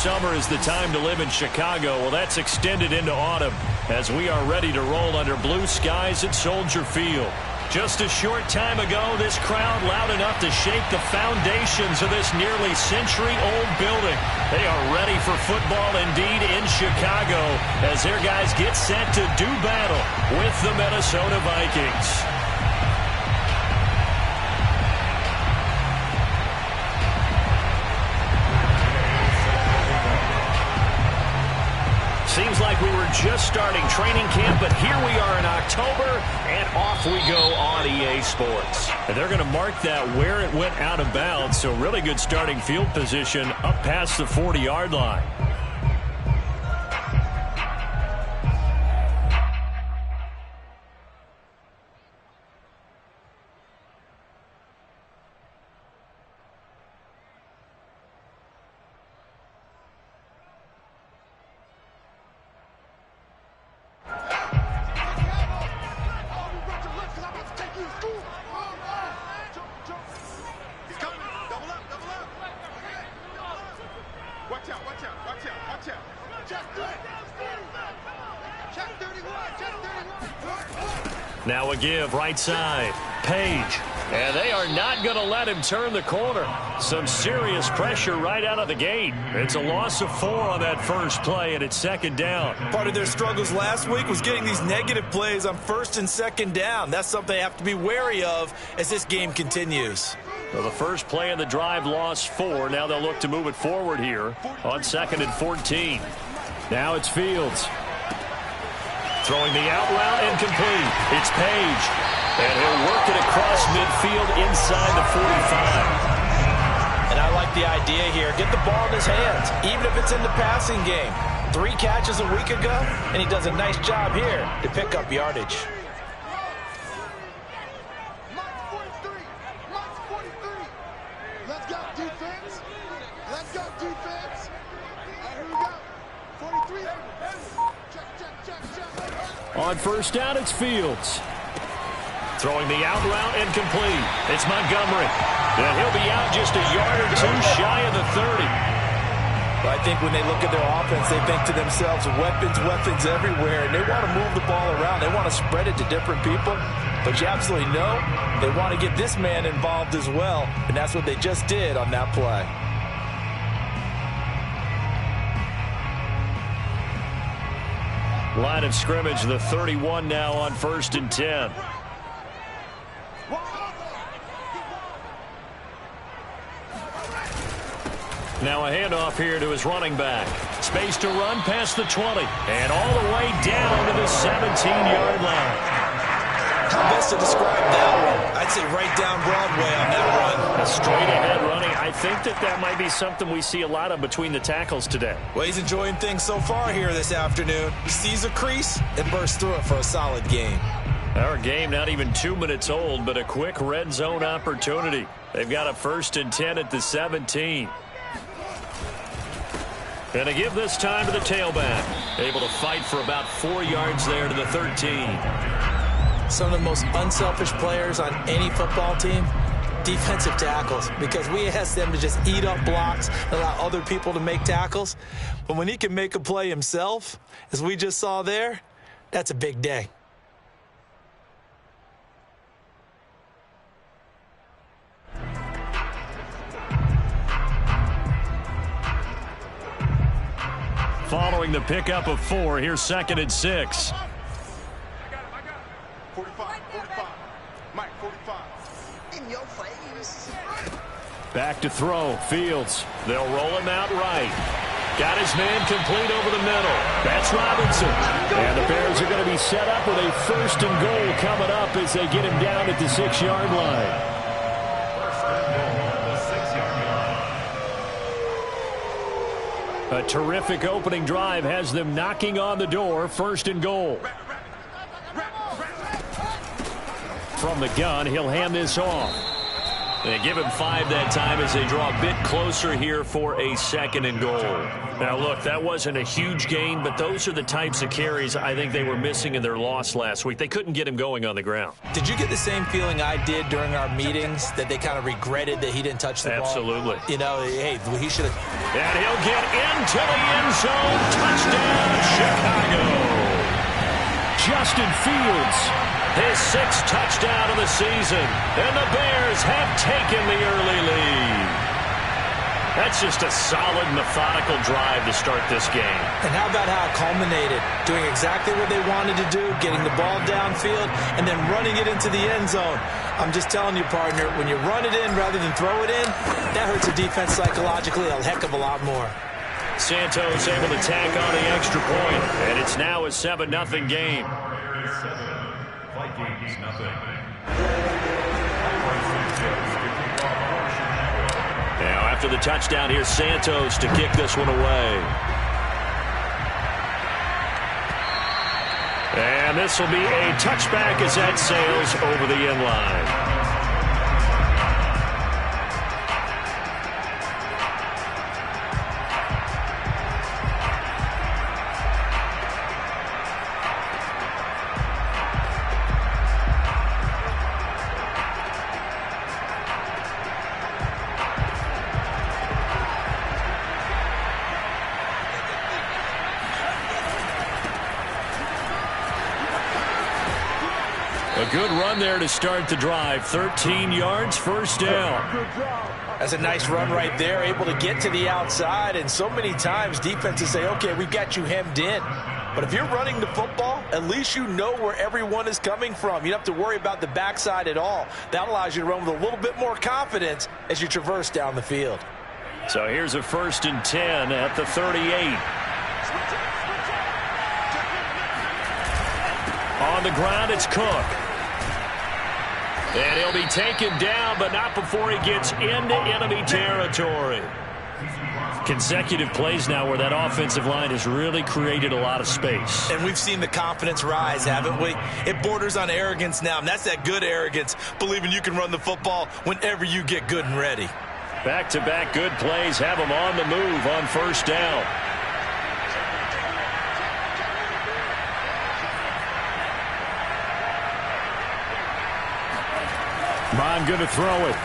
summer is the time to live in Chicago. Well, that's extended into autumn as we are ready to roll under blue skies at Soldier Field. Just a short time ago, this crowd loud enough to shake the foundations of this nearly century-old building. They are ready for football indeed in Chicago as their guys get set to do battle with the Minnesota Vikings. Seems like we were just starting training camp, but here we are in October, and off we go on EA Sports. And they're going to mark that where it went out of bounds, so really good starting field position up past the 40-yard line. Now a give, right side, Page. And they are not going to let him turn the corner. Some serious pressure right out of the gate. It's a loss of 4 on that first play, and it's second down. Part of their struggles last week was getting these negative plays on first and second down. That's something they have to be wary of as this game continues. Well, the first play of the drive lost 4. Now they'll look to move it forward here on 2nd and 14. Now it's Fields. Throwing the out route incomplete. It's Page. And he'll work it across midfield inside the 45. And I like the idea here. Get the ball in his hands, even if it's in the passing game. 3 catches a week ago, and he does a nice job here to pick up yardage. Let's go defense. Let's go defense. Here we go. 43. Check. On first down, it's Fields. Throwing the out route incomplete. It's Montgomery. And he'll be out just a yard or 2 shy of the 30. Well, I think when they look at their offense, they think to themselves, weapons everywhere. And they want to move the ball around. They want to spread it to different people. But you absolutely know they want to get this man involved as well. And that's what they just did on that play. Line of scrimmage, the 31 now on 1st and 10. Now a handoff here to his running back. Space to run past the 20. And all the way down to the 17-yard line. How best to describe that one? I'd say right down Broadway on that run. A straight-ahead running. I think that might be something we see a lot of between the tackles today. Well, he's enjoying things so far here this afternoon. He sees a crease and bursts through it for a solid game. Our game not even 2 minutes old, but a quick red zone opportunity. They've got a 1st and 10 at the 17. And a give this time to the tailback. Able to fight for about 4 yards there to the 13. Some of the most unselfish players on any football team, defensive tackles, because we ask them to just eat up blocks and allow other people to make tackles. But when he can make a play himself, as we just saw there, that's a big day. Following the pickup of 4, here's 2nd and 6. 45. Mike, 45. In your face. Back to throw. Fields. They'll roll him out right. Got his man complete over the middle. That's Robinson. And the Bears are going to be set up with a 1st and goal coming up as they get him down at the 6-yard line. A terrific opening drive has them knocking on the door. 1st and goal. From the gun, he'll hand this off. They give him 5 that time as they draw a bit closer here for a 2nd and goal. Now, look, that wasn't a huge gain, but those are the types of carries I think they were missing in their loss last week. They couldn't get him going on the ground. Did you get the same feeling I did during our meetings, that they kind of regretted that he didn't touch the ball? Absolutely. You know, hey, he should have. And he'll get into the end zone. Touchdown, Chicago. Justin Fields, his 6th touchdown of the season. And the Bears have taken the early lead. That's just a solid, methodical drive to start this game. And how about how it culminated? Doing exactly what they wanted to do, getting the ball downfield, and then running it into the end zone. I'm just telling you, partner, when you run it in rather than throw it in, that hurts a defense psychologically a heck of a lot more. Santos able to tack on the extra point, and it's now a 7-0 game. Vikings nothing. Now, after the touchdown, here's Santos to kick this one away. And this will be a touchback as that sails over the end line. A good run there to start the drive. 13 yards, first down. That's a nice run right there, able to get to the outside. And so many times defenses say, okay, we've got you hemmed in. But if you're running the football, at least you know where everyone is coming from. You don't have to worry about the backside at all. That allows you to run with a little bit more confidence as you traverse down the field. So here's a 1st and 10 at the 38. On the ground, it's Cook. And he'll be taken down, but not before he gets into enemy territory. Consecutive plays now where that offensive line has really created a lot of space. And we've seen the confidence rise, haven't we? It borders on arrogance now, and that's that good arrogance, believing you can run the football whenever you get good and ready. Back-to-back good plays have them on the move on 1st down. Bond going to throw it.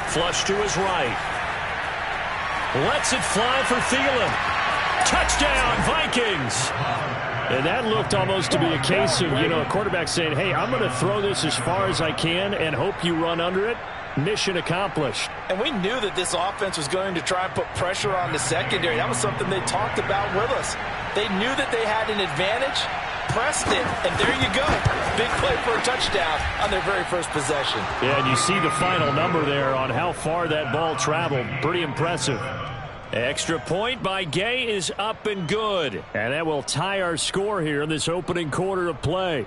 Flush to his right. Lets it fly for Thielen. Touchdown, Vikings. And that looked almost to be a case of, a quarterback saying, hey, I'm going to throw this as far as I can and hope you run under it. Mission accomplished. And we knew that this offense was going to try and put pressure on the secondary. That was something they talked about with us. They knew that they had an advantage, pressed it, and there you go. Big play for a touchdown on their very first possession. Yeah, and you see the final number there on how far that ball traveled. Pretty impressive. Extra point by Gay is up and good. And that will tie our score here in this opening quarter of play.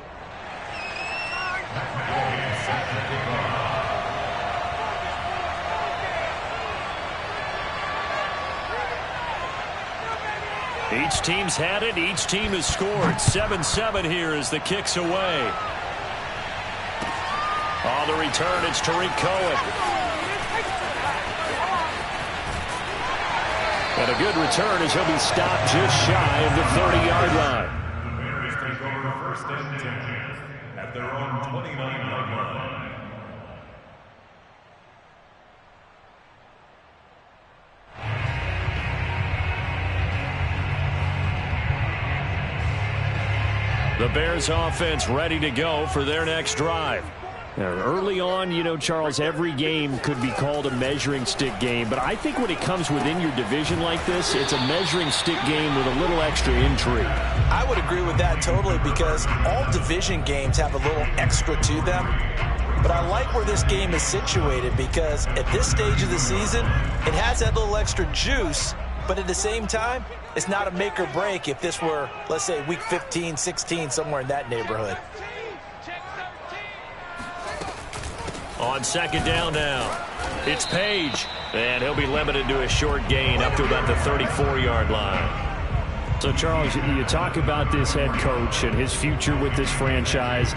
Each team's had it. Each team has scored. 7-7 here as the kick's away. On the return, it's Tariq Cohen. And a good return as he'll be stopped just shy of the 30-yard line. The Bears take over 1st and 10 at their own 29-yard line. The Bears offense ready to go for their next drive. Now, early on, Charles, every game could be called a measuring stick game. But I think when it comes within your division like this, it's a measuring stick game with a little extra intrigue. I would agree with that totally because all division games have a little extra to them. But I like where this game is situated because at this stage of the season, it has that little extra juice. But at the same time, it's not a make or break if this were, let's say, week 15, 16, somewhere in that neighborhood. On 2nd down now, it's Page. And he'll be limited to a short gain up to about the 34-yard line. So, Charles, you talk about this head coach and his future with this franchise.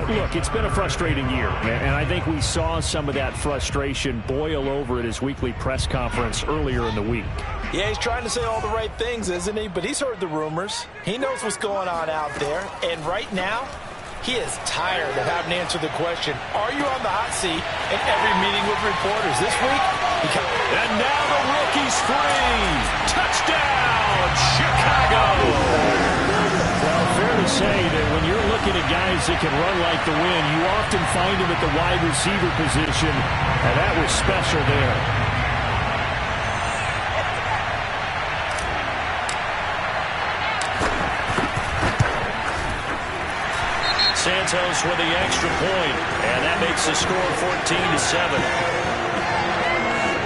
Look, it's been a frustrating year, and I think we saw some of that frustration boil over at his weekly press conference earlier in the week. Yeah, he's trying to say all the right things, isn't he? But he's heard the rumors. He knows what's going on out there. And right now, he is tired of having to answer the question, are you on the hot seat in every meeting with reporters? This week, and now the rookie's free. Touchdown, Chicago. Well, fair to say that when you're looking at guys that can run like the wind, you often find them at the wide receiver position, and that was special there. Santos with the extra point, and that makes the score 14-7.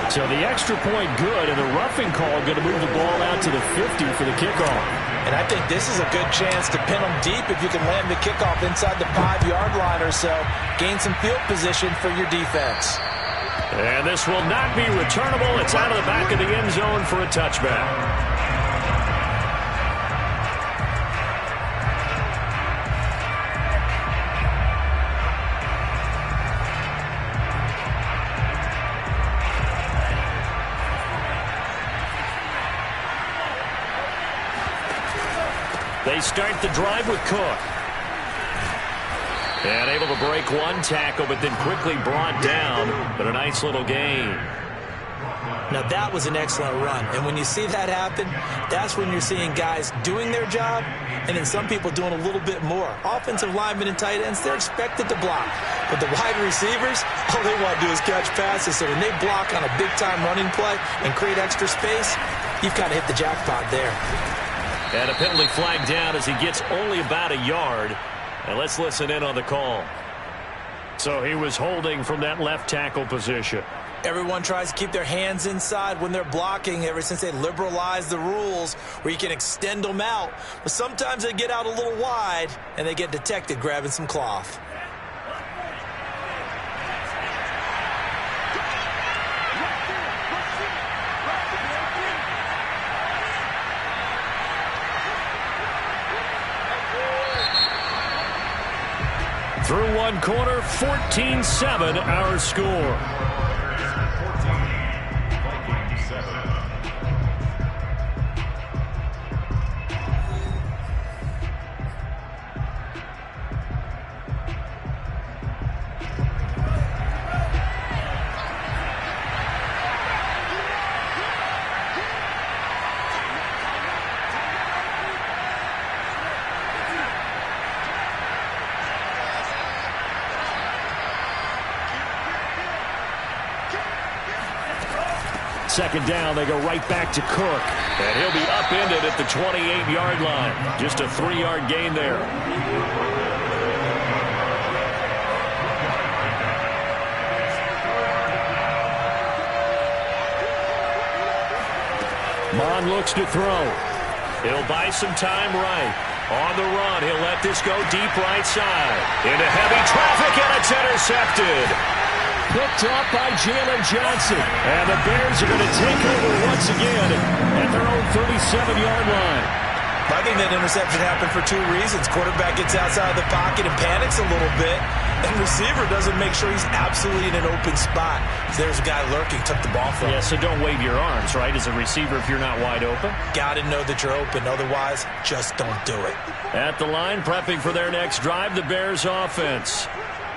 So the extra point good, and the roughing call going to move the ball out to the 50 for the kickoff. And I think this is a good chance to pin them deep if you can land the kickoff inside the 5-yard line or so. Gain some field position for your defense. And this will not be returnable. It's out of the back of the end zone for a touchback. They start the drive with Cook. And able to break one tackle, but then quickly brought down. But a nice little gain. Now that was an excellent run. And when you see that happen, that's when you're seeing guys doing their job and then some people doing a little bit more. Offensive linemen and tight ends, they're expected to block. But the wide receivers, all they want to do is catch passes. So when they block on a big-time running play and create extra space, you've kind of hit the jackpot there. And a penalty flag down as he gets only about a yard. And let's listen in on the call. So he was holding from that left tackle position. Everyone tries to keep their hands inside when they're blocking ever since they liberalized the rules where you can extend them out. But sometimes they get out a little wide and they get detected grabbing some cloth. Through one quarter, 14-7 our score. Vikings 7. Second down, they go right back to Cook. And he'll be upended at the 28-yard line. Just a 3-yard gain there. Mon looks to throw. He'll buy some time right. On the run, he'll let this go deep right side. Into heavy traffic, and it's intercepted. Picked up by Jalen Johnson. And the Bears are going to take over once again at their own 37-yard line. I think that interception happened for two reasons. Quarterback gets outside of the pocket and panics a little bit. And receiver doesn't make sure he's absolutely in an open spot. So there's a guy lurking, took the ball from him. Yeah, so don't wave your arms, right, as a receiver if you're not wide open. Got to know that you're open. Otherwise, just don't do it. At the line, prepping for their next drive, the Bears offense.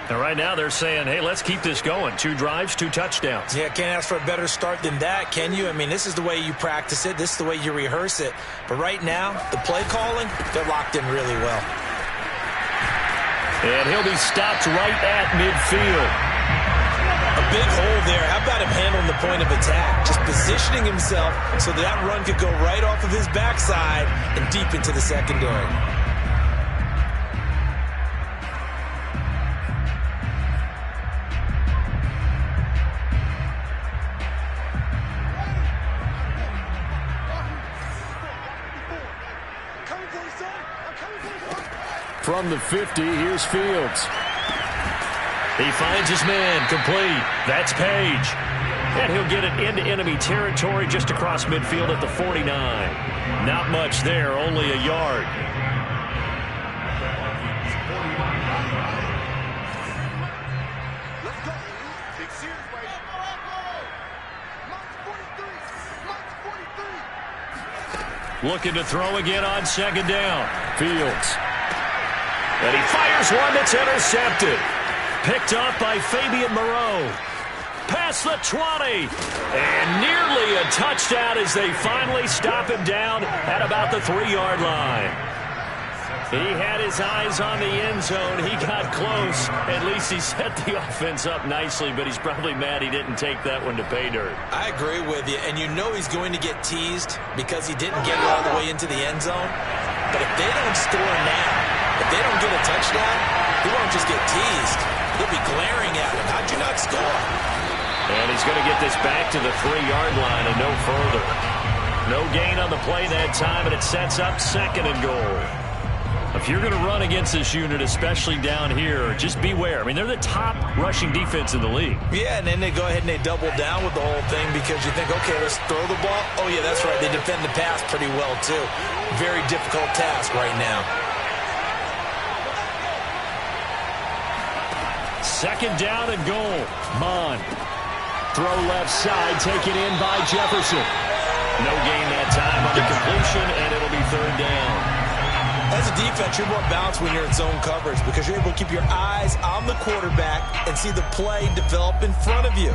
And right now they're saying, hey, let's keep this going. 2 drives, 2 touchdowns. Yeah, can't ask for a better start than that, can you? I mean, this is the way you practice it. This is the way you rehearse it. But right now, the play calling, they're locked in really well. And he'll be stopped right at midfield. A big hole there. How about him handling the point of attack? Just positioning himself so that run could go right off of his backside and deep into the secondary. From the 50, here's Fields. He finds his man, complete. That's Page. And he'll get it into enemy territory just across midfield at the 49. Not much there, only a yard. Let's go. Big series, baby. March 43. March 43. Looking to throw again on second down. Fields. And he fires one that's intercepted. Picked up by Fabian Moreau. Past the 20. And nearly a touchdown as they finally stop him down at about the 3-yard line. He had his eyes on the end zone. He got close. At least he set the offense up nicely, but he's probably mad he didn't take that one to pay dirt. I agree with you, and you know he's going to get teased because he didn't get it all the way into the end zone. But if they don't score now, if they don't get a touchdown, he won't just get teased. He'll be glaring at him. How'd you not score? And he's going to get this back to the 3-yard line and no further. No gain on the play that time, and it sets up second and goal. If you're going to run against this unit, especially down here, just beware. I mean, they're the top rushing defense in the league. Yeah, and then they go ahead and they double down with the whole thing because you think, okay, let's throw the ball. Oh, yeah, that's right. They defend the pass pretty well, too. Very difficult task right now. Second down and goal. Mon. Throw left side, taken in by Jefferson. No gain that time on the completion, and it'll be third down. As a defense, you're more balanced when you're in zone coverage because you're able to keep your eyes on the quarterback and see the play develop in front of you.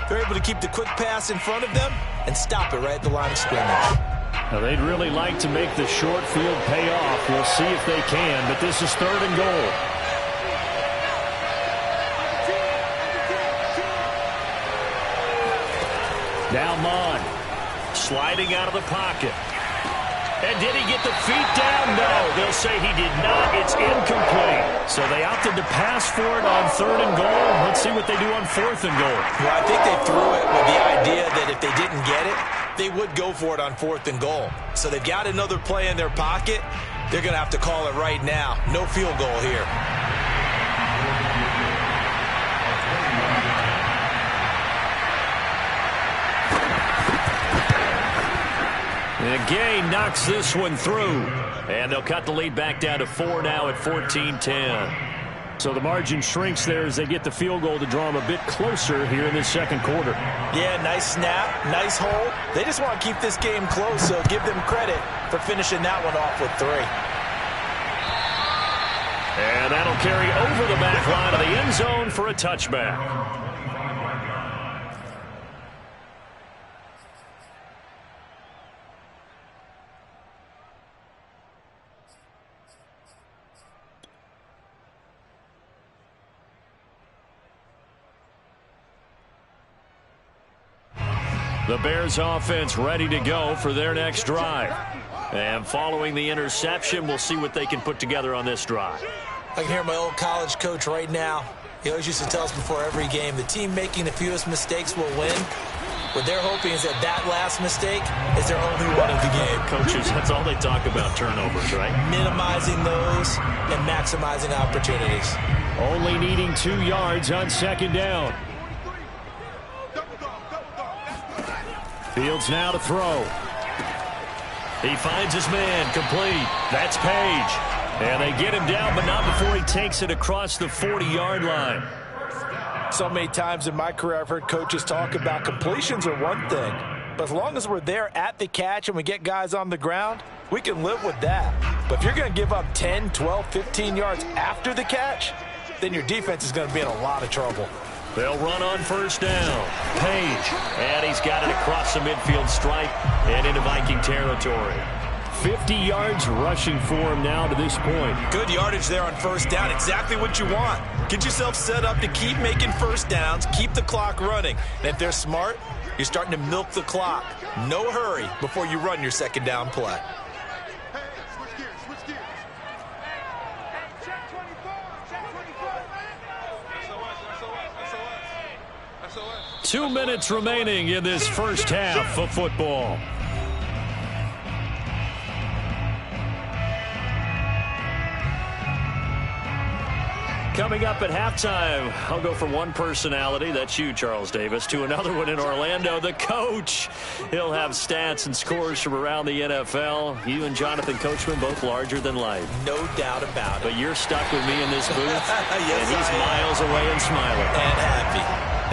They're able to keep the quick pass in front of them and stop it right at the line of scrimmage. Now, they'd really like to make the short field pay off. We'll see if they can, but this is third and goal. Now Mon, sliding out of the pocket. And did he get the feet down? No, they'll say he did not. It's incomplete. So they opted to pass for it on third and goal. Let's see what they do on fourth and goal. Well, I think they threw it with the idea that if they didn't get it, they would go for it on fourth and goal. So they've got another play in their pocket. They're going to have to call it right now. No field goal here. And Gay knocks this one through. And they'll cut the lead back down to 4 now at 14-10. So the margin shrinks there as they get the field goal to draw them a bit closer here in this second quarter. Yeah, nice snap, nice hold. They just want to keep this game close, so give them credit for finishing that one off with 3. And that'll carry over the back line of the end zone for a touchback. The Bears offense ready to go for their next drive. And following the interception, we'll see what they can put together on this drive. I can hear my old college coach right now. He always used to tell us before every game, the team making the fewest mistakes will win. What they're hoping is that that last mistake is their only one of the game. Coaches, that's all they talk about, turnovers, right? Minimizing those and maximizing opportunities. Only needing 2 yards on second down. Fields now to throw. He finds his man, complete. That's Page. And they get him down, but not before he takes it across the 40-yard line. So many times in my career I've heard coaches talk about completions are one thing, but as long as we're there at the catch and we get guys on the ground, we can live with that. But if you're going to give up 10, 12, 15 yards after the catch, then your defense is going to be in a lot of trouble. They'll run on first down. Page. And he's got it across the midfield stripe and into Viking territory. 50 yards rushing for him now to this point. Good yardage there on first down. Exactly what you want. Get yourself set up to keep making first downs, keep the clock running. And if they're smart, you're starting to milk the clock. No hurry before you run your second down play. Hey, switch gears, switch gears. Hey, check 24, check 24. SOS. 2 minutes remaining in this first half of football. Coming up at halftime, I'll go from one personality, that's you, Charles Davis, to another one in Orlando, the coach. He'll have stats and scores from around the NFL. You and Jonathan Coachman, both larger than life. No doubt about it. But you're stuck with me in this booth, yes, and he's miles away and smiling. And happy.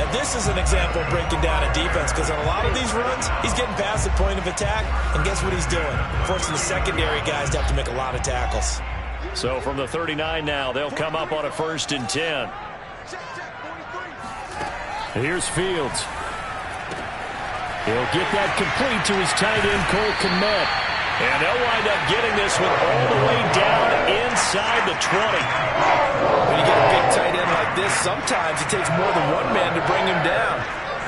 Now, this is an example of breaking down a defense, because on a lot of these runs, he's getting past the point of attack, and guess what he's doing? Forcing the secondary guys to have to make a lot of tackles. So from the 39 now, they'll come up on a 1st and 10. Here's Fields. He'll get that complete to his tight end, Cole Kmet. And they'll wind up getting this one all the way down inside the 20. When you get a big tight end like this, sometimes it takes more than one man to bring him down.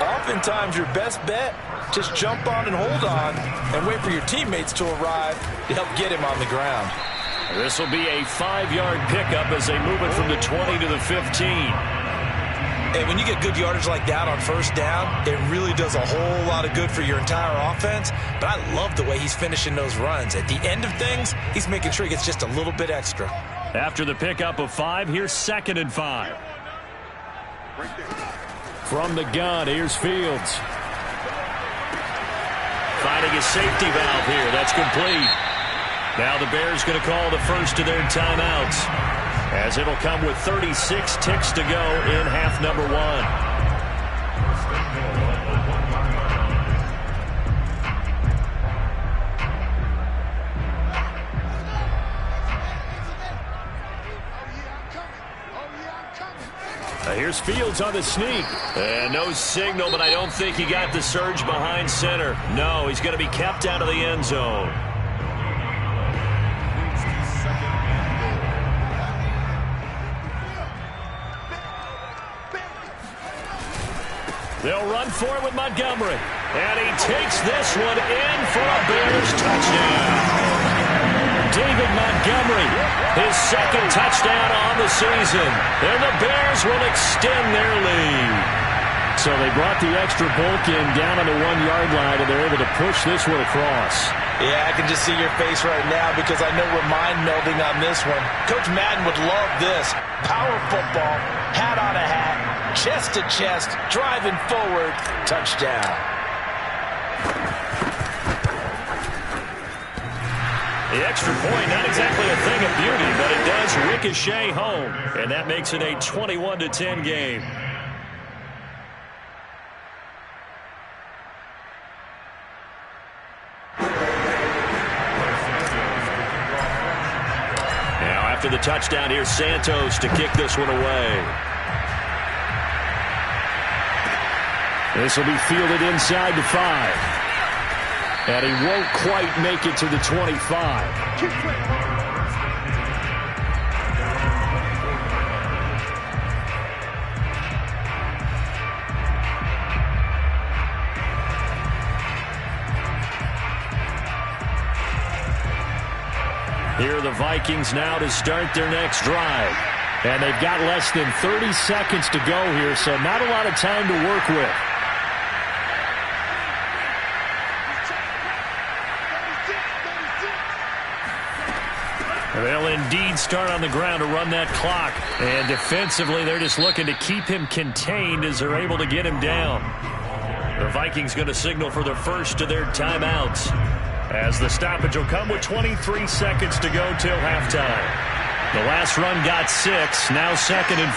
Oftentimes, your best bet, just jump on and hold on and wait for your teammates to arrive to help get him on the ground. This will be a 5-yard pickup as they move it from the 20 to the 15. And when you get good yardage like that on 1st down, it really does a whole lot of good for your entire offense. But I love the way he's finishing those runs. At the end of things, he's making sure he gets just a little bit extra. After the pickup of 5, here's 2nd and 5. From the gun, here's Fields. Finding a safety valve here. That's complete. Now the Bears going to call the first of their timeouts, as it'll come with 36 ticks to go in half number 1. Here's Fields on the sneak. And no signal, but I don't think he got the surge behind center. No, he's going to be kept out of the end zone. They'll run for it with Montgomery. And he takes this one in for a Bears touchdown. David Montgomery, his 2nd touchdown on the season. And the Bears will extend their lead. So they brought the extra bulk in down on the 1-yard line, and they're able to push this one across. Yeah, I can just see your face right now because I know we're mind-melding on this one. Coach Madden would love this. Power football, hat on a hat, chest to chest, driving forward, touchdown. The extra point, not exactly a thing of beauty, but it does ricochet home. And that makes it a 21-10 game. Now after the touchdown, here's Santos to kick this one away. This will be fielded inside the 5. And he won't quite make it to the 25. Here are the Vikings now to start their next drive. And they've got less than 30 seconds to go here, so not a lot of time to work with. They'll indeed start on the ground to run that clock. And defensively, they're just looking to keep him contained as they're able to get him down. The Vikings going to signal for the first of their timeouts, as the stoppage will come with 23 seconds to go till halftime. The last run got 6, now 2nd and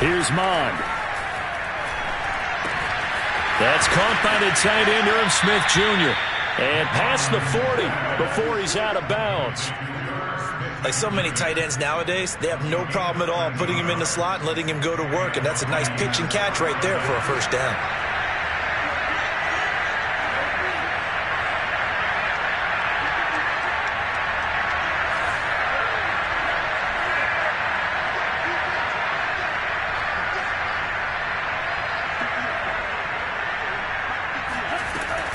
4. Here's Mond. That's caught by the tight end, Irv Smith Jr. And past the 40 before he's out of bounds. Like so many tight ends nowadays, they have no problem at all putting him in the slot and letting him go to work. And that's a nice pitch and catch right there for a 1st down.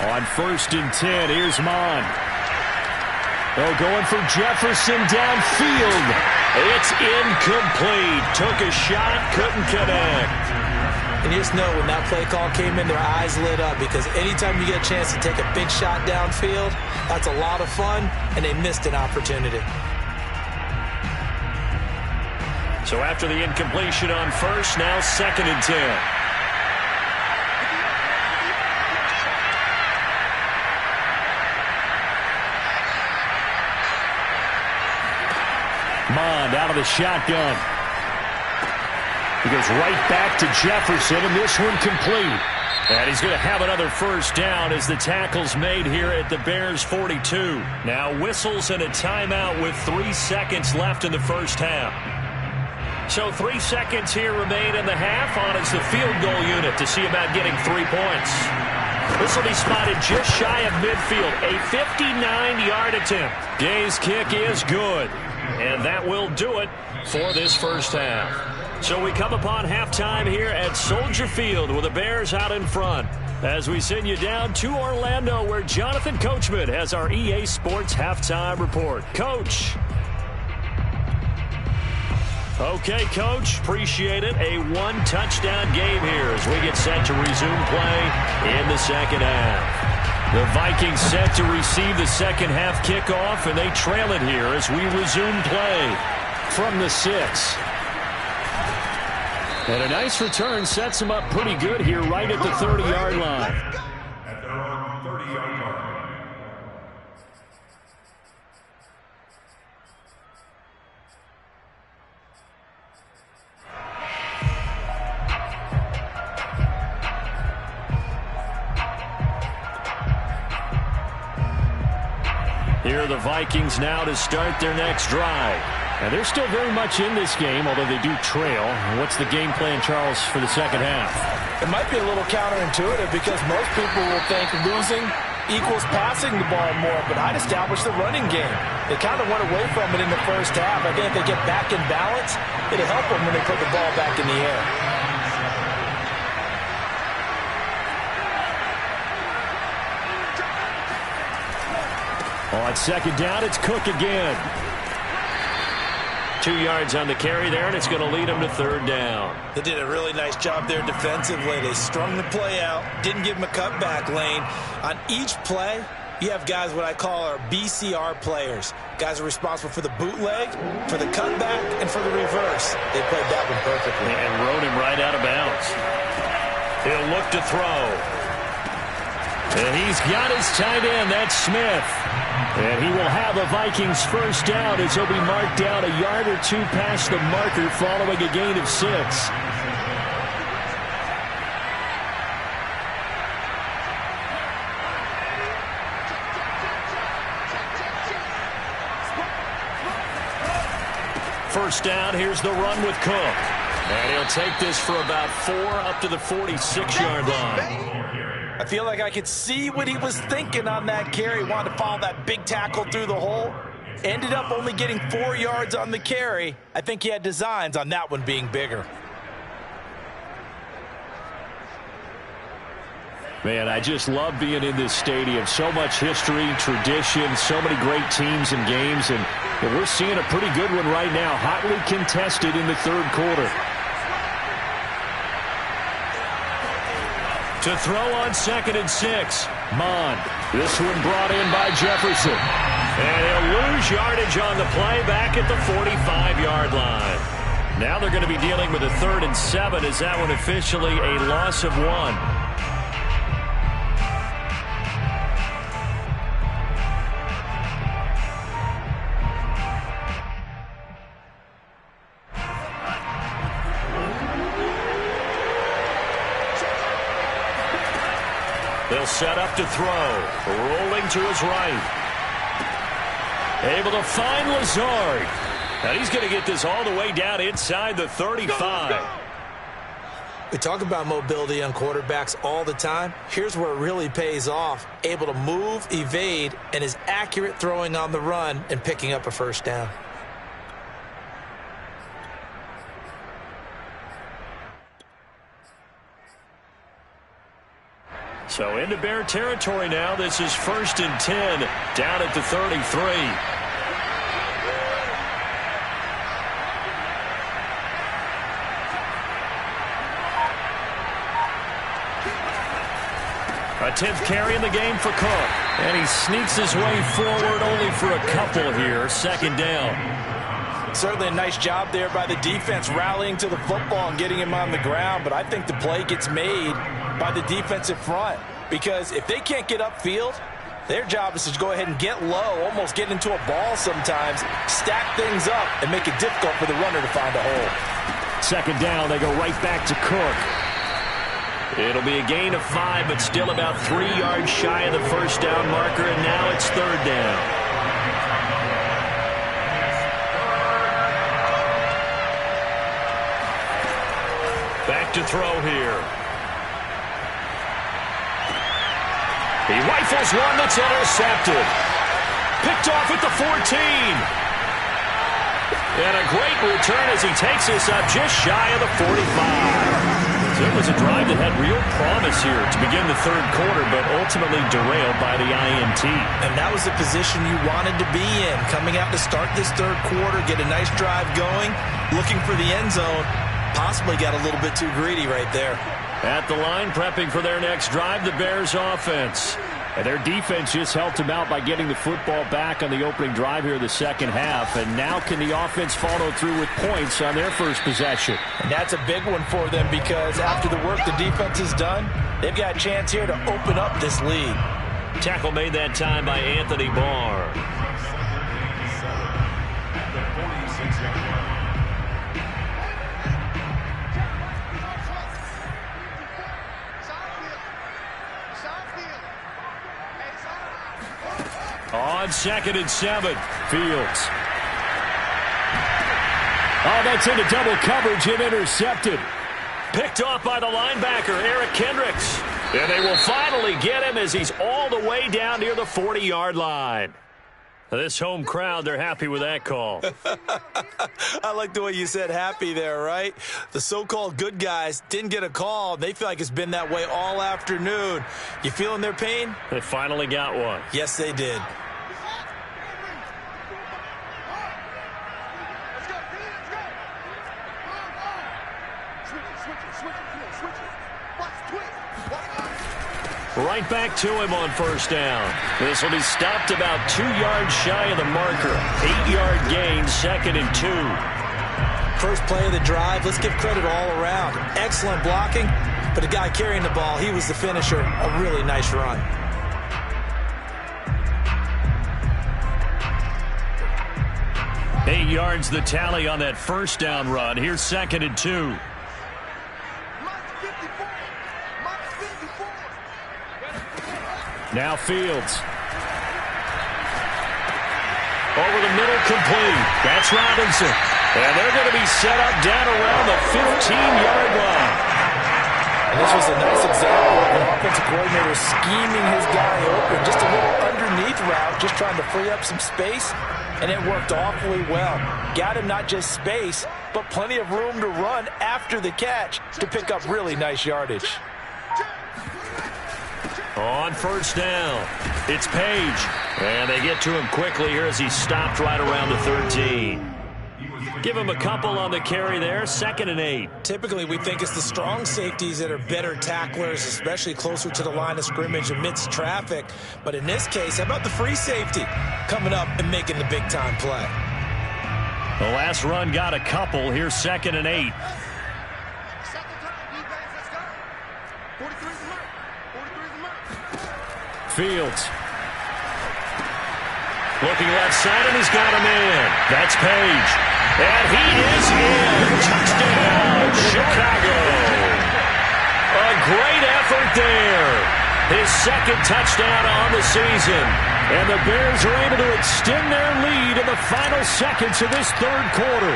On 1st and 10, here's Mond. Oh, going for Jefferson downfield. It's incomplete. Took a shot, couldn't connect. And you just know when that play call came in, their eyes lit up, because anytime you get a chance to take a big shot downfield, that's a lot of fun, and they missed an opportunity. So after the incompletion on first, now 2nd and 10. Mond out of the shotgun. He goes right back to Jefferson, and this one complete. And he's going to have another first down as the tackle's made here at the Bears' 42. Now whistles and a timeout with 3 seconds left in the first half. So 3 seconds here remain in the half. On is the field goal unit to see about getting 3 points. This will be spotted just shy of midfield. A 59-yard attempt. Day's kick is good. And that will do it for this first half. So we come upon halftime here at Soldier Field with the Bears out in front. As we send you down to Orlando, where Jonathan Coachman has our EA Sports halftime report. Coach. Okay, Coach, appreciate it. A 1-touchdown game here as we get set to resume play in the second half. The Vikings set to receive the second half kickoff, and they trail it here as we resume play from the 6. And a nice return sets them up pretty good here right at the 30-yard line. At their own 30-yard line. Here are the Vikings now to start their next drive. Now, they're still very much in this game, although they do trail. What's the game plan, Charles, for the second half? It might be a little counterintuitive because most people will think losing equals passing the ball more, but I'd establish the running game. They kind of went away from it in the first half. I think if they get back in balance, it'll help them when they put the ball back in the air. On second down, it's Cook again. 2 yards on the carry there, and it's going to lead them to third down. They did a really nice job there defensively. They strung the play out, didn't give them a cutback lane. On each play, you have guys what I call our BCR players. Guys are responsible for the bootleg, for the cutback, and for the reverse. They played that one perfectly. And rode him right out of bounds. He'll look to throw. And he's got his tight end. That's Smith. And he will have a Vikings first down as he'll be marked down a yard or two past the marker following a gain of 6. First down, here's the run with Cook. And he'll take this for about 4 up to the 46-yard line. I feel like I could see what he was thinking on that carry. Wanted to follow that big tackle through the hole. Ended up only getting 4 yards on the carry. I think he had designs on that one being bigger. Man, I just love being in this stadium. So much history, tradition, so many great teams and games. And we're seeing a pretty good one right now. Hotly contested in the third quarter. To throw on 2nd and 6. Mond. This one brought in by Jefferson. And he'll lose yardage on the play back at the 45-yard line. Now they're going to be dealing with a 3rd and 7. Is that one officially a loss of 1? They'll set up to throw. Rolling to his right. Able to find Lazard. And he's going to get this all the way down inside the 35. We talk about mobility on quarterbacks all the time. Here's where it really pays off. Able to move, evade, and is accurate throwing on the run and picking up a first down. So into Bear territory now. This is 1st and 10 down at the 33. A 10th carry in the game for Cook. And he sneaks his way forward only for a couple here. Second down. Certainly a nice job there by the defense rallying to the football and getting him on the ground. But I think the play gets made by the defensive front. Because if they can't get upfield, their job is to go ahead and get low, almost get into a ball sometimes, stack things up, and make it difficult for the runner to find a hole. Second down, they go right back to Cook. It'll be a gain of 5, but still about 3 yards shy of the first down marker, and now it's third down. Back to throw here. He rifles one that's intercepted. Picked off at the 14. And a great return as he takes us up just shy of the 45. So it was a drive that had real promise here to begin the third quarter, but ultimately derailed by the INT. And that was the position you wanted to be in. Coming out to start this third quarter, get a nice drive going, looking for the end zone. Possibly got a little bit too greedy right there. At the line, prepping for their next drive, the Bears offense. And their defense just helped them out by getting the football back on the opening drive here in the second half. And now can the offense follow through with points on their first possession? And that's a big one for them because after the work the defense has done, they've got a chance here to open up this lead. Tackle made that time by Anthony Barr. On 2nd and 7, Fields. Oh, that's into double coverage and intercepted. Picked off by the linebacker, Eric Kendricks. And they will finally get him as he's all the way down near the 40-yard line. This home crowd, they're happy with that call. I like the way you said happy there, right? The so-called good guys didn't get a call. They feel like it's been that way all afternoon. You feeling their pain? They finally got one. Yes, they did. Right back to him on first down. This will be stopped about 2 yards shy of the marker. 8-yard gain, 2nd and 2. First play of the drive, let's give credit all around. Excellent blocking, but the guy carrying the ball, he was the finisher. A really nice run. Eight yards the tally on that first down run. Here's 2nd and 2. Now Fields. Over the middle, complete. That's Robinson. And they're going to be set up down around the 15-yard line. And this was a nice example of an offensive coordinator scheming his guy open. Just a little underneath route, just trying to free up some space. And it worked awfully well. Got him not just space, but plenty of room to run after the catch to pick up really nice yardage. On first down, it's Page. And they get to him quickly here as he stopped right around the 13. Give him a couple on the carry there, 2nd and 8. Typically, we think it's the strong safeties that are better tacklers, especially closer to the line of scrimmage amidst traffic. But in this case, how about the free safety coming up and making the big-time play? The last run got a couple. Here's 2nd and 8. Fields. Looking left side, and he's got him in. That's Page. And he is in. Touchdown, Chicago. A great effort there. His 2nd touchdown on the season. And the Bears are able to extend their lead in the final seconds of this third quarter.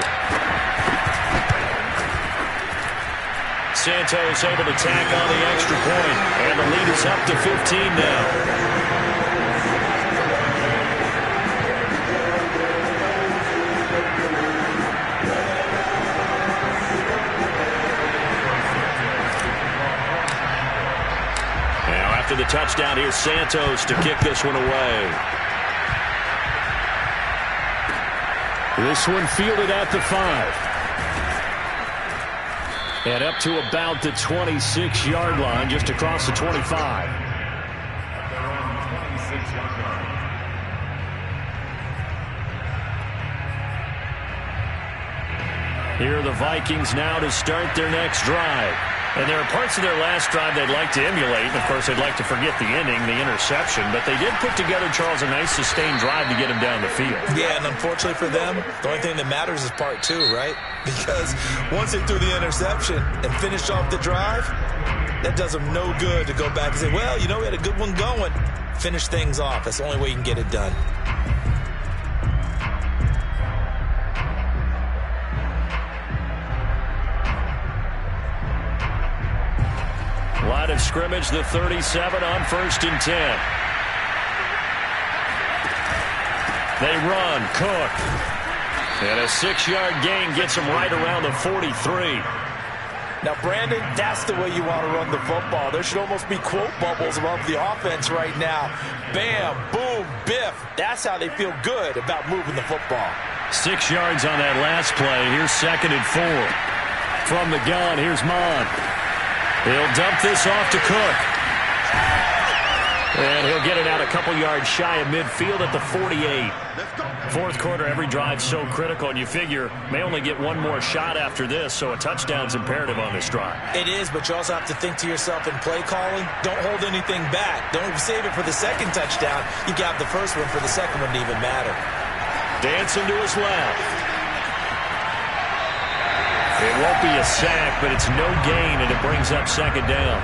Santos able to tack on the extra point, and the lead is up to 15 now. Now after the touchdown, here's Santos to kick this one away. This one fielded at the 5. And up to about the 26-yard line, just across the 25. Here are the Vikings now to start their next drive. And there are parts of their last drive they'd like to emulate. And, of course, they'd like to forget the inning, the interception. But they did put together, Charles, a nice sustained drive to get him down the field. Yeah, and unfortunately for them, the only thing that matters is part two, right? Because once they threw the interception and finished off the drive, that does them no good to go back and say, well, you know, we had a good one going. Finish things off. That's the only way you can get it done. Line of scrimmage, the 37 on 1st and 10. They run, Cook. And a 6-yard gain gets them right around the 43. Now, Brandon, that's the way you want to run the football. There should almost be quote bubbles above the offense right now. Bam, boom, biff. That's how they feel good about moving the football. 6 yards on that last play. Here's 2nd and 4. From the gun, here's Mon. He'll dump this off to Cook. And he'll get it out a couple yards shy of midfield at the 48. Fourth quarter, every drive so critical, and you figure may only get one more shot after this, so a touchdown's imperative on this drive. It is, but you also have to think to yourself in play calling, don't hold anything back. Don't save it for the second touchdown. You got the first one for the second one to even matter. Dancing to his left. It won't be a sack, but it's no gain, and it brings up 2nd down.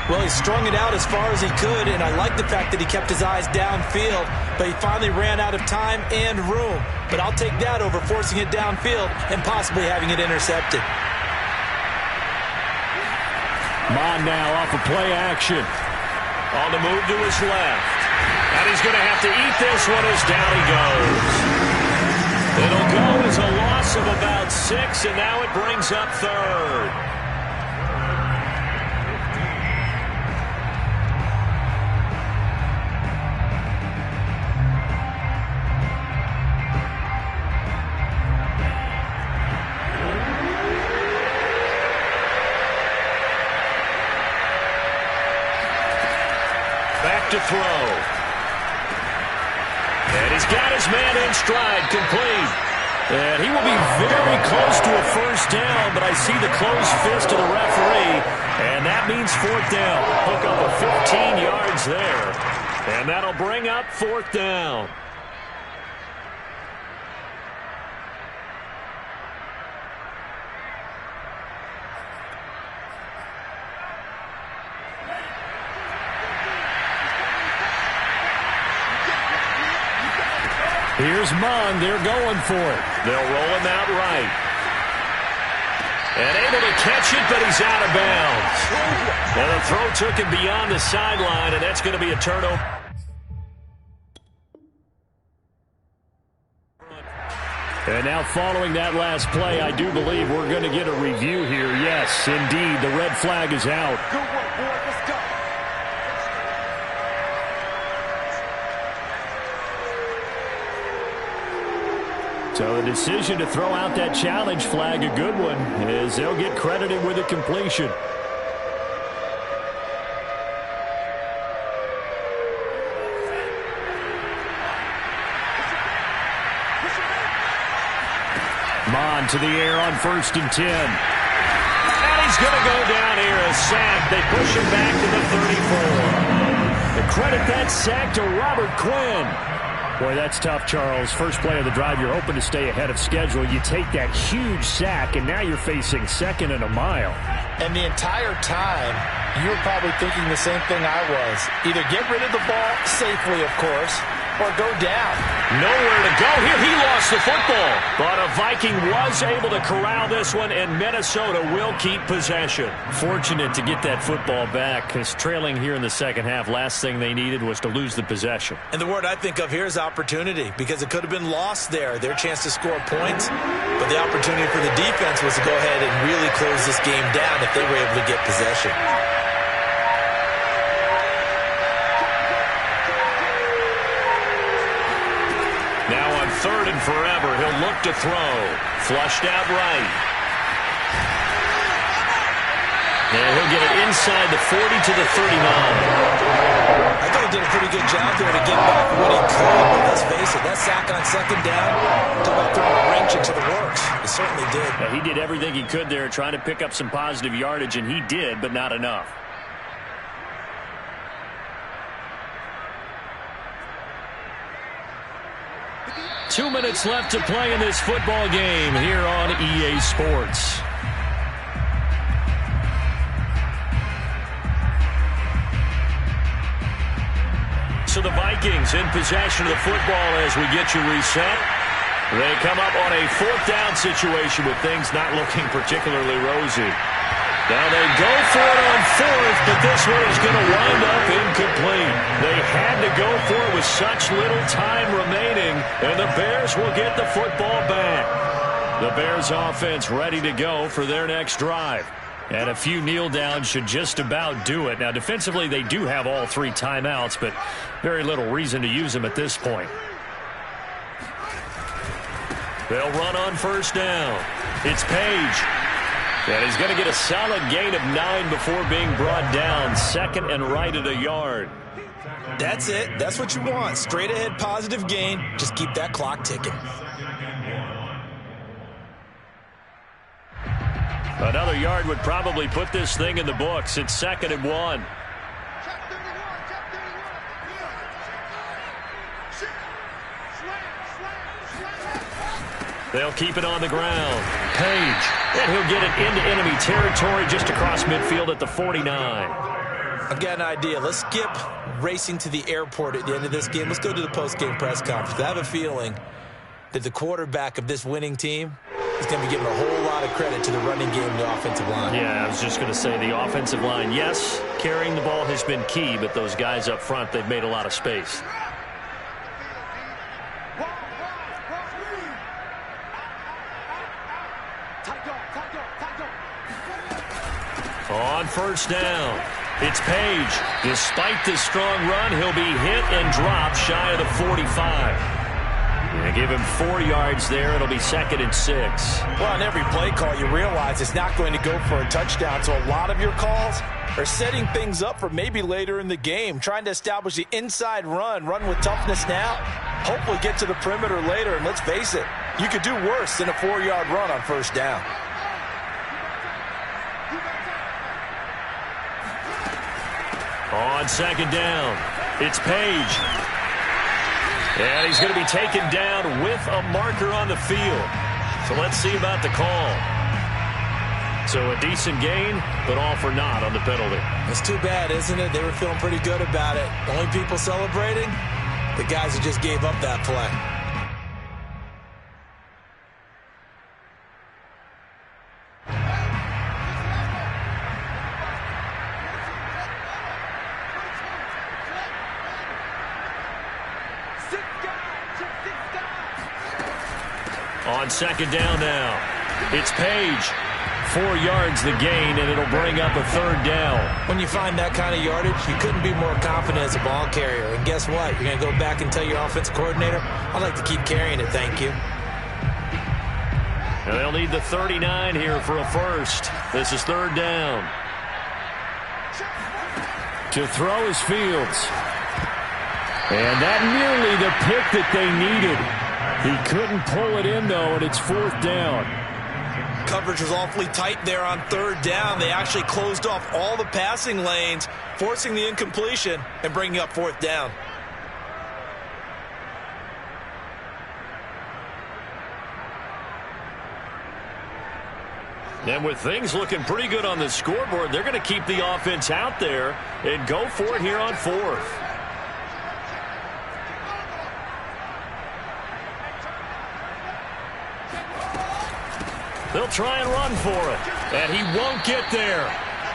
Well, he strung it out as far as he could, and I like the fact that he kept his eyes downfield, but he finally ran out of time and room. But I'll take that over forcing it downfield and possibly having it intercepted. Mon now off of play action. On the move to his left. And he's going to have to eat this one as down he goes. It'll go as a loss of about 6, and now it brings up 3rd. Back to throw. And he's got his man in stride, complete. And he will be very close to a first down, but I see the closed fist of the referee, and that means 4th down. Hook up a 15 yards there, and that'll bring up 4th down. Here's Mon. They're going for it. They'll roll him out right. And able to catch it, but he's out of bounds. And the throw took him beyond the sideline, and that's going to be a turnover. And now following that last play, I do believe we're going to get a review here. Yes, indeed, the red flag is out. Good work, boy. Let's go. So the decision to throw out that challenge flag, a good one, as they'll get credited with a completion. Mon to the air on 1st and 10. And he's going to go down here, a sack. They push him back to the 34. And credit that sack to Robert Quinn. Boy, that's tough, Charles. First play of the drive, you're hoping to stay ahead of schedule. You take that huge sack, and now you're facing 2nd and a mile. And the entire time, you were probably thinking the same thing I was. Either get rid of the ball safely, of course, or go down. Nowhere to go here. He lost the football. But a Viking was able to corral this one, and Minnesota will keep possession. Fortunate to get that football back, because trailing here in the second half, last thing they needed was to lose the possession. And the word I think of here is opportunity, because it could have been lost there, their chance to score points. But the opportunity for the defense was to go ahead and really close this game down if they were able to get possession. Now on 3rd and forever, he'll look to throw. Flushed out right. And he'll get it inside the 40 to the 39. I thought he did a pretty good job there to get back what he could, but let's face it, that sack on second down, talk about throwing a wrench into the works. It certainly did. Yeah, he did everything he could there trying to pick up some positive yardage, and he did, but not enough. Two minutes left to play in this football game here on EA Sports. So the Vikings in possession of the football as we get you reset. They come up on a fourth down situation with things not looking particularly rosy. Now they go for it on fourth, but this one is going to wind up incomplete. They had to go for it with such little time remaining, and the Bears will get the football back. The Bears offense ready to go for their next drive. And a few kneel downs should just about do it. Now defensively they do have all three timeouts, but very little reason to use them at this point. They'll run on first down. It's Page. And he's going to get a solid gain of 9 before being brought down. Second and right at a yard. That's it. That's what you want. Straight ahead positive gain. Just keep that clock ticking. Another yard would probably put this thing in the books. It's 2nd and 1. They'll keep it on the ground. Page. And he'll get it into enemy territory just across midfield at the 49. I've got an idea. Let's skip racing to the airport at the end of this game. Let's go to the post-game press conference. I have a feeling that the quarterback of this winning team is going to be giving a whole lot of credit to the running game and the offensive line. Yeah, I was just going to say the offensive line, yes, carrying the ball has been key, but those guys up front, they've made a lot of space. On first down, it's Page. Despite this strong run, he'll be hit and dropped shy of the 45. They give him 4 yards there. It'll be 2nd and 6. Well, on every play call, you realize it's not going to go for a touchdown. So a lot of your calls are setting things up for maybe later in the game, trying to establish the inside run with toughness now, hopefully get to the perimeter later. And let's face it, you could do worse than a 4-yard run on first down. On second down, it's Page. And he's going to be taken down with a marker on the field. So let's see about the call. So a decent gain, but all for naught on the penalty. It's too bad, isn't it? They were feeling pretty good about it. Only people celebrating, the guys who just gave up that play. On second down now, it's Page. 4 yards the gain, and it'll bring up a 3rd down. When you find that kind of yardage, you couldn't be more confident as a ball carrier. And guess what? You're going to go back and tell your offensive coordinator, I'd like to keep carrying it, thank you. And they'll need the 39 here for a first. This is 3rd down. To throw is Fields. And that nearly the pick that they needed. He couldn't pull it in, though, and it's 4th down. Coverage was awfully tight there on 3rd down. They actually closed off all the passing lanes, forcing the incompletion and bringing up 4th down. And with things looking pretty good on the scoreboard, they're going to keep the offense out there and go for it here on 4th. They'll try and run for it, and he won't get there.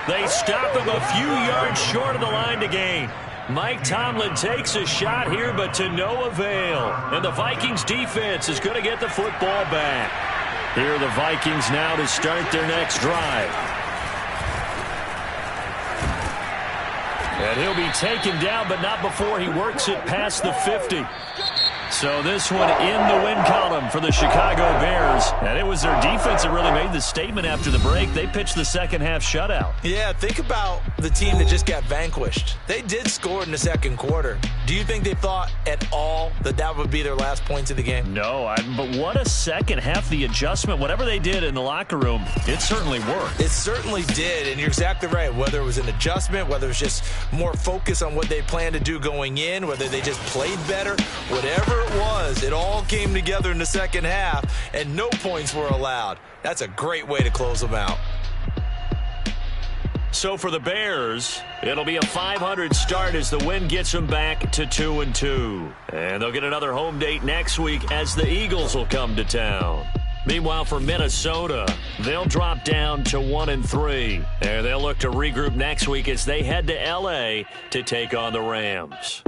They stop him a few yards short of the line to gain. Mike Tomlin takes a shot here, but to no avail. And the Vikings defense is going to get the football back. Here are the Vikings now to start their next drive. And he'll be taken down, but not before he works it past the 50. So this one in the win column for the Chicago Bears. And it was their defense that really made the statement after the break. They pitched the second half shutout. Yeah, think about the team that just got vanquished. They did score in the second quarter. Do you think they thought at all that that would be their last points of the game? No, but what a second half. The adjustment, whatever they did in the locker room, it certainly worked. It certainly did, and you're exactly right. Whether it was an adjustment, whether it was just more focus on what they planned to do going in, whether they just played better, whatever it was, it all came together in the second half, and no points were allowed. That's a great way to close them out. So for the Bears, it'll be a .500 start as the win gets them back to 2-2. And they'll get another home date next week as the Eagles will come to town. Meanwhile, for Minnesota, they'll drop down to 1-3. And they'll look to regroup next week as they head to L.A. to take on the Rams.